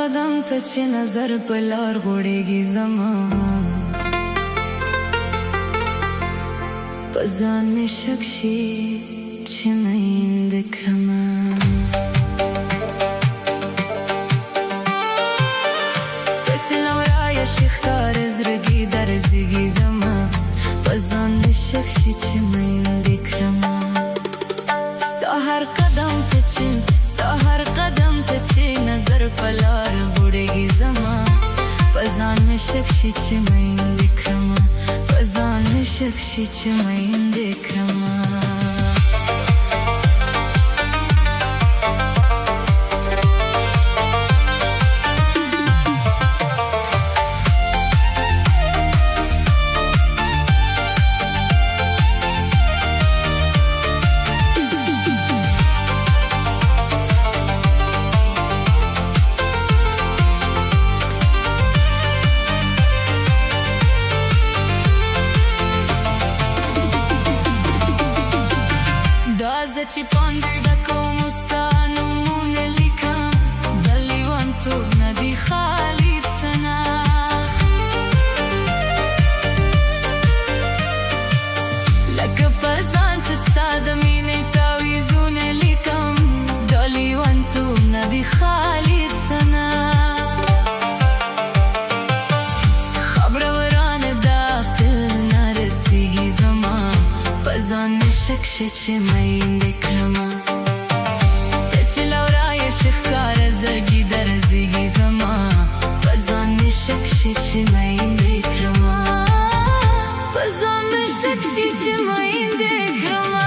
قدم ته چې نظر په لار غوړېږي زما په ځان مې شک شي چې میندې کړمه ته چې لورایه شي ښکاره زړګي درزېږي زما په ځان مې شک شي چې میندې کړمه ستا هر قدم ته چې نظر په لار غوړېږي زما په ځان مې شک شي چې میندې کړمه په ځان مې شک شي چې میندې کړمه زه چې پاندې وکوم ستا نومونه لیکم د لیونتوب نه دي خالي څنه لکه په ځان چې ستا د مینې تعویضونه لیکم د لیونتوب نه دي خالي څنه خبره ورانه د عقل نه رسېږي زما په ځان مې شک شي چې میندې کړمه ته چې لورایه شي ښکاره زړګي درزېږي زما په ځان مې شک شي چې میندې کړمه په ځان مې شک شي چې میندې کړمه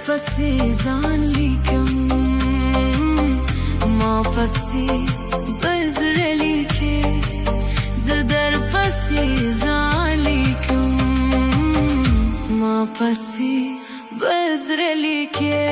پسې ځان لیکم ما پسې بزړه لیکې زه در پسې ځان لیکم ما پسې بزړه لیکې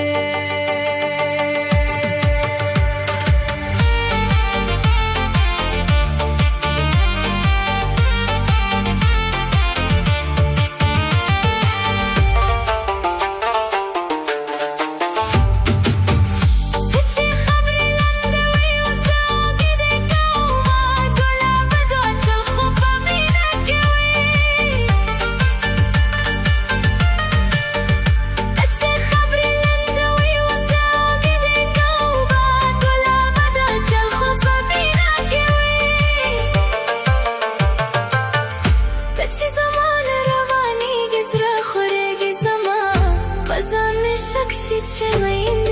شک شي چې